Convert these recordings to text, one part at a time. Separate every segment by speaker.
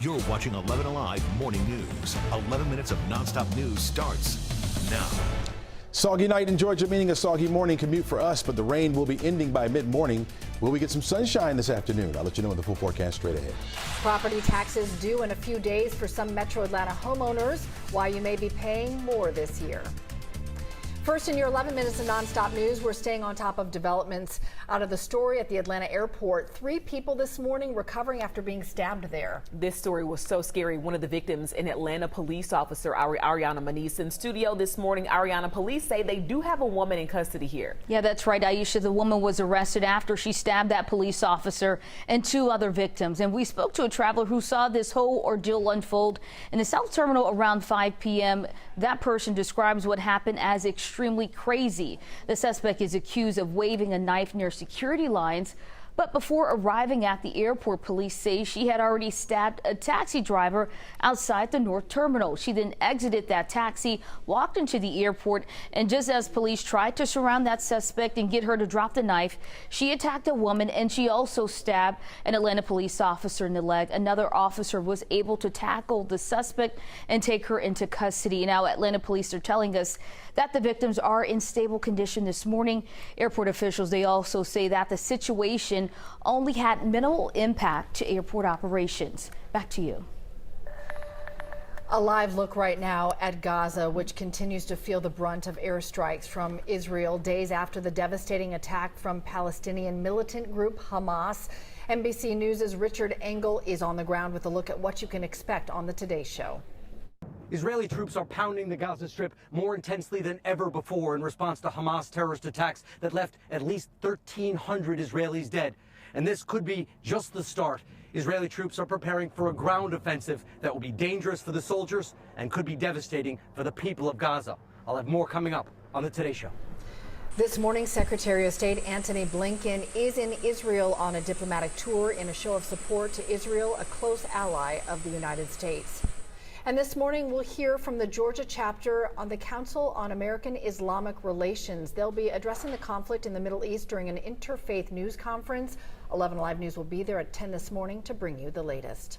Speaker 1: You're watching 11 Alive Morning News. 11 minutes of nonstop news starts now.
Speaker 2: Soggy night in Georgia, meaning a soggy morning commute for us, but the rain will be ending by mid-morning. Will we get some sunshine this afternoon? I'll let you know in the full forecast straight ahead.
Speaker 3: Property taxes due in a few days for some Metro Atlanta homeowners. Why you may be paying more this year. First, in your 11 minutes of nonstop news, we're staying on top of developments out of the story at the Atlanta airport. 3 people this morning recovering after being stabbed there.
Speaker 4: This story was so scary. One of the victims, an Atlanta police officer, Ariana Maniz, in studio this morning. Ariana, police say they do have a woman in custody here.
Speaker 5: Yeah, that's right, Aisha. The woman was arrested after she stabbed that police officer and 2 other victims. And we spoke to a traveler who saw this whole ordeal unfold in the South Terminal around 5 p.m. That person describes what happened as extremely crazy. The suspect is accused of waving a knife near security lines. But before arriving at the airport, police say she had already stabbed a taxi driver outside the North Terminal. She then exited that taxi, walked into the airport, and just as police tried to surround that suspect and get her to drop the knife, she attacked a woman, and she also stabbed an Atlanta police officer in the leg. Another officer was able to tackle the suspect and take her into custody. Now, Atlanta police are telling us that the victims are in stable condition this morning. Airport officials, they also say that the situation only had minimal impact to airport operations. Back to you.
Speaker 3: A live look right now at Gaza, which continues to feel the brunt of airstrikes from Israel days after the devastating attack from Palestinian militant group Hamas. NBC News' Richard Engel is on the ground with a look at what you can expect on the Today Show.
Speaker 6: Israeli troops are pounding the Gaza Strip more intensely than ever before in response to Hamas terrorist attacks that left at least 1,300 Israelis dead. And this could be just the start. Israeli troops are preparing for a ground offensive that will be dangerous for the soldiers and could be devastating for the people of Gaza. I'll have more coming up on the Today Show.
Speaker 3: This morning, Secretary of State Antony Blinken is in Israel on a diplomatic tour in a show of support to Israel, a close ally of the United States. And this morning, we'll hear from the Georgia chapter on the Council on American Islamic Relations. They'll be addressing the conflict in the Middle East during an interfaith news conference. 11 Alive News will be there at 10 this morning to bring you the latest.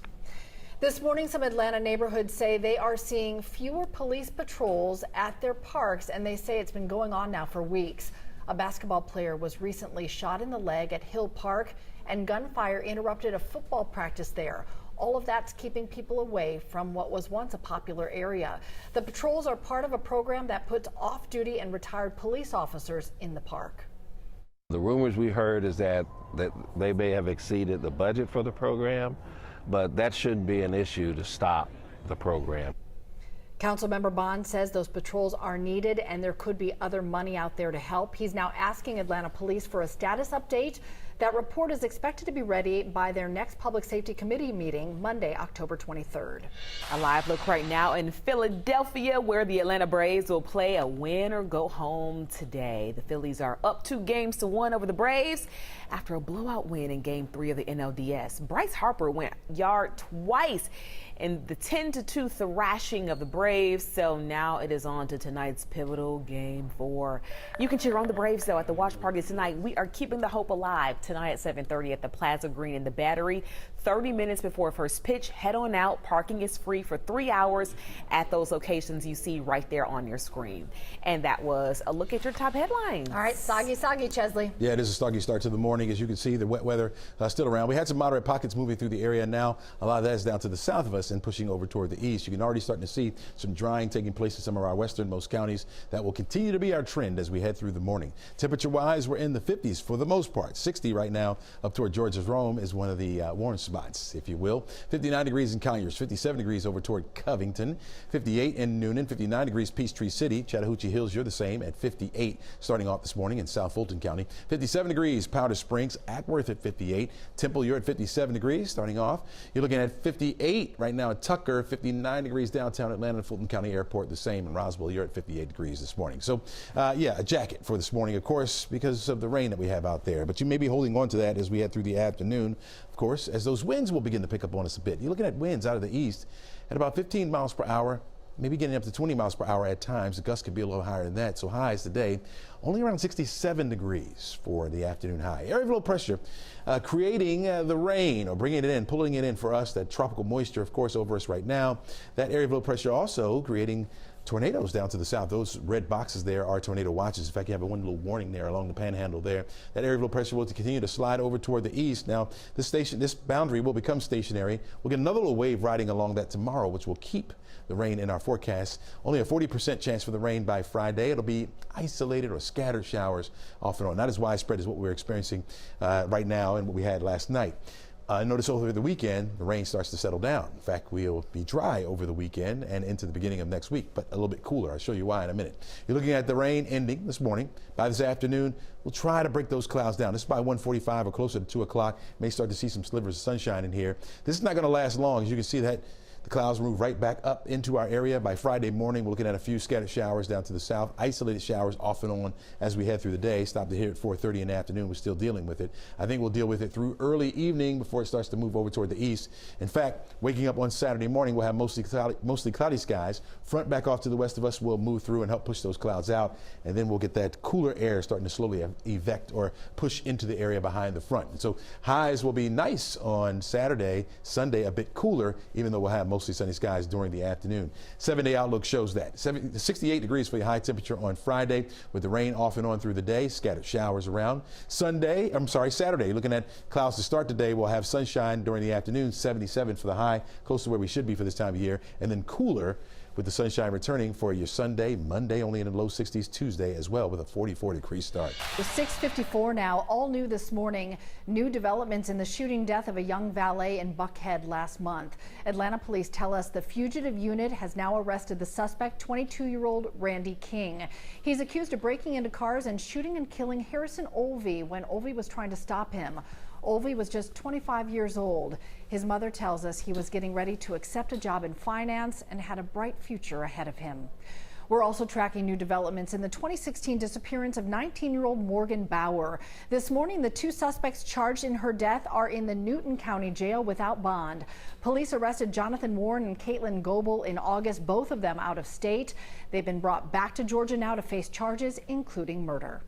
Speaker 3: This morning, some Atlanta neighborhoods say they are seeing fewer police patrols at their parks, and they say it's been going on now for weeks. A basketball player was recently shot in the leg at Hill Park, and gunfire interrupted a football practice there. All of that's keeping people away from what was once a popular area. The patrols are part of a program that puts off-duty and retired police officers in the park.
Speaker 7: The rumors we heard is that they may have exceeded the budget for the program, but that shouldn't be an issue to stop the program.
Speaker 3: Councilmember Bond says those patrols are needed and there could be other money out there to help. He's now asking Atlanta police for a status update. That report is expected to be ready by their next Public Safety Committee meeting Monday, October 23rd.
Speaker 4: A live look right now in Philadelphia, where the Atlanta Braves will play a win or go home today. The Phillies are up 2-1 over the Braves after a blowout win in Game 3 of the NLDS. Bryce Harper went yard twice in the 10-2 thrashing of the Braves. So now it is on to tonight's pivotal Game 4. You can cheer on the Braves, though, at the watch party tonight. We are keeping the hope alive tonight at 7:30 at the Plaza Green in the Battery. 30 minutes before first pitch, head on out. Parking is free for 3 hours at those locations you see right there on your screen. And that was a look at your top headlines.
Speaker 3: All right, soggy, Chesley.
Speaker 2: Yeah, it is a soggy start to the morning. As you can see, the wet weather still around. We had some moderate pockets moving through the area. Now a lot of that is down to the south of us and pushing over toward the east. You can already start to see some drying taking place in some of our westernmost counties. That will continue to be our trend as we head through the morning. Temperature-wise, we're in the 50s for the most part. 60 right now up toward Georgia's Rome is one of the warm spots, if you will. 59 degrees in Conyers, 57 degrees over toward Covington, 58 in Noonan, 59 degrees Peachtree City. Chattahoochee Hills, you're the same at 58 starting off this morning in South Fulton County. 57 degrees Powder Springs, Ackworth at 58. Temple, you're at 57 degrees starting off. You're looking at 58 right now at Tucker, 59 degrees downtown Atlanta, Fulton County Airport, the same in Roswell. You're at 58 degrees this morning. So, yeah, a jacket for this morning, of course, because of the rain that we have out there. But you may be holding on to that as we head through the afternoon, of course, as those winds will begin to pick up on us a bit. You're looking at winds out of the east at about 15 miles per hour maybe getting up to 20 miles per hour at times. The gusts could be a little higher than that. So highs today, only around 67 degrees for the afternoon high. Area of low pressure creating the rain, or bringing it in, pulling it in for us, that tropical moisture, of course, over us right now. That area of low pressure also creating tornadoes down to the south. Those red boxes there are tornado watches. In fact, you have one little warning there along the panhandle there. That area of low pressure will continue to slide over toward the east. Now, this boundary will become stationary. We'll get another little wave riding along that tomorrow, which will keep the rain in our forecast. Only a 40% chance for the rain by Friday. It'll be isolated or scattered showers off and on. Not as widespread as what we're experiencing right now and what we had last night. Notice over the weekend, the rain starts to settle down. In fact, we'll be dry over the weekend and into the beginning of next week, but a little bit cooler. I'll show you why in a minute. You're looking at the rain ending this morning. By this afternoon, we'll try to break those clouds down. This is by 1:45 or closer to 2 o'clock. May start to see some slivers of sunshine in here. This is not going to last long. As you can see, that the clouds move right back up into our area. By Friday morning, we're looking at a few scattered showers down to the south, isolated showers off and on as we head through the day. Stopped here at 4:30 in the afternoon. We're still dealing with it. I think we'll deal with it through early evening before it starts to move over toward the east. In fact, waking up on Saturday morning, we'll have mostly cloudy skies. Front back off to the west of us will move through and help push those clouds out. And then we'll get that cooler air starting to slowly evect or push into the area behind the front. And so highs will be nice on Saturday. Sunday, a bit cooler, even though we'll have mostly sunny skies during the afternoon. 7-day outlook shows that. 68 degrees for your high temperature on Friday, with the rain off and on through the day, scattered showers around. Saturday, looking at clouds to start the day. We'll have sunshine during the afternoon, 77 for the high, close to where we should be for this time of year, and then cooler with the sunshine returning for your Sunday. Monday only in the low 60s. Tuesday as well with a 44-degree start.
Speaker 3: It's 6:54 now. All new this morning. New developments in the shooting death of a young valet in Buckhead last month. Atlanta police tell us the fugitive unit has now arrested the suspect, 22-year-old Randy King. He's accused of breaking into cars and shooting and killing Harrison Olvey when Olvey was trying to stop him. Olvey was just 25 years old. His mother tells us he was getting ready to accept a job in finance and had a bright future ahead of him. We're also tracking new developments in the 2016 disappearance of 19-year-old Morgan Bauer. This morning, the two suspects charged in her death are in the Newton County Jail without bond. Police arrested Jonathan Warren and Caitlin Goebel in August, both of them out of state. They've been brought back to Georgia now to face charges, including murder.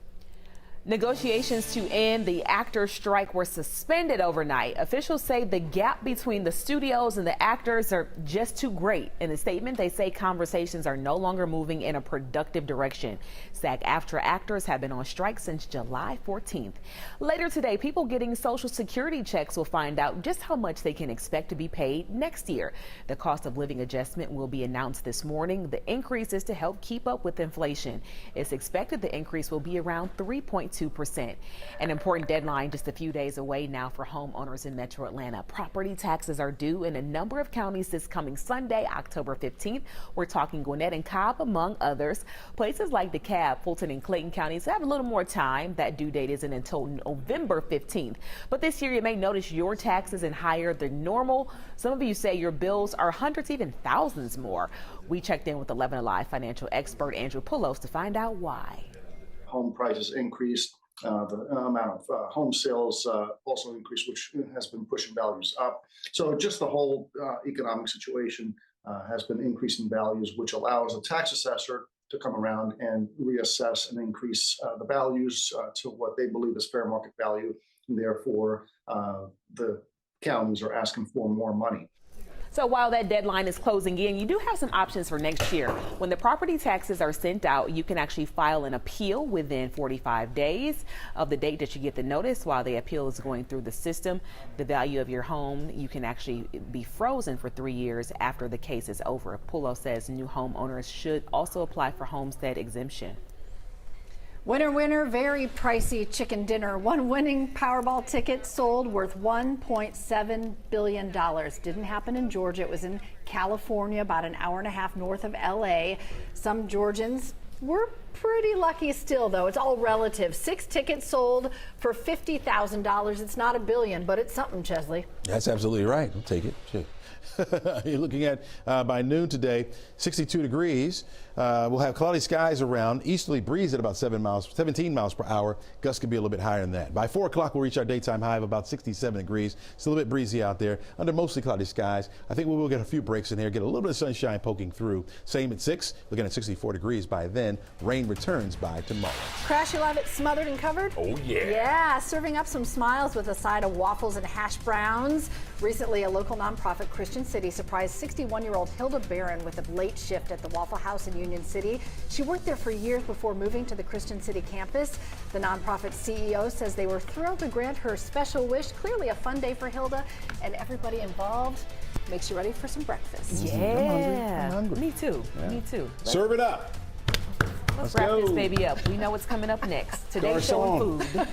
Speaker 4: Negotiations to end the actors' strike were suspended overnight. Officials say the gap between the studios and the actors are just too great. In a statement, they say conversations are no longer moving in a productive direction. SAG-AFTRA actors have been on strike since July 14th. Later today, people getting Social Security checks will find out just how much they can expect to be paid next year. The cost of living adjustment will be announced this morning. The increase is to help keep up with inflation. It's expected the increase will be around 3.2%. An important deadline just a few days away now for homeowners in Metro Atlanta. Property taxes are due in a number of counties this coming Sunday, October 15th. We're talking Gwinnett and Cobb, among others. Places like DeKalb, Fulton, and Clayton counties have a little more time. That due date isn't until November 15th. But this year, you may notice your taxes are higher than normal. Some of you say your bills are hundreds, even thousands more. We checked in with 11 Alive financial expert Andrew Poulos to find out why.
Speaker 8: Home prices increased, the amount of home sales also increased, which has been pushing values up. So just the whole economic situation has been increasing values, which allows a tax assessor to come around and reassess and increase the values to what they believe is fair market value. And therefore, the counties are asking for more money.
Speaker 4: So while that deadline is closing in, you do have some options for next year. When the property taxes are sent out, you can actually file an appeal within 45 days of the date that you get the notice. While the appeal is going through the system, the value of your home, you can actually be frozen for 3 years after the case is over. Poulos says new homeowners should also apply for homestead exemption.
Speaker 3: Winner, winner, very pricey chicken dinner. One winning Powerball ticket sold worth $1.7 billion. Didn't happen in Georgia. It was in California, about an hour and a half north of LA. Some Georgians were pretty lucky still, though. It's all relative. 6 tickets sold for $50,000. It's not $1 billion, but it's something, Chesley.
Speaker 2: That's absolutely right. I'll take it. Sure. You're looking at by noon today, 62 degrees. We'll have cloudy skies around, easterly breeze at about 17 miles per hour. Gusts could be a little bit higher than that. By 4 o'clock, we'll reach our daytime high of about 67 degrees. Still a bit breezy out there under mostly cloudy skies. I think we will get a few breaks in here, get a little bit of sunshine poking through. Same at 6, looking at 64 degrees by then. Rain returns by tomorrow.
Speaker 3: Crash, you love it smothered and covered?
Speaker 2: Oh, yeah.
Speaker 3: Yeah, serving up some smiles with a side of waffles and hash browns. Recently, a local nonprofit, Christian City, surprised 61-year-old Hilda Barron with a late shift at the Waffle House in Union City. She worked there for years before moving to the Christian City campus. The nonprofit CEO says they were thrilled to grant her special wish. Clearly a fun day for Hilda, and everybody involved makes you ready for some breakfast.
Speaker 4: Yeah,
Speaker 2: I'm hungry.
Speaker 4: me too.
Speaker 2: Yeah.
Speaker 4: Me too.
Speaker 2: Serve it up.
Speaker 4: Let's wrap this baby up. We know what's coming up next. Today's show on food.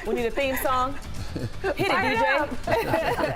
Speaker 4: We need a theme song. Hit it, DJ.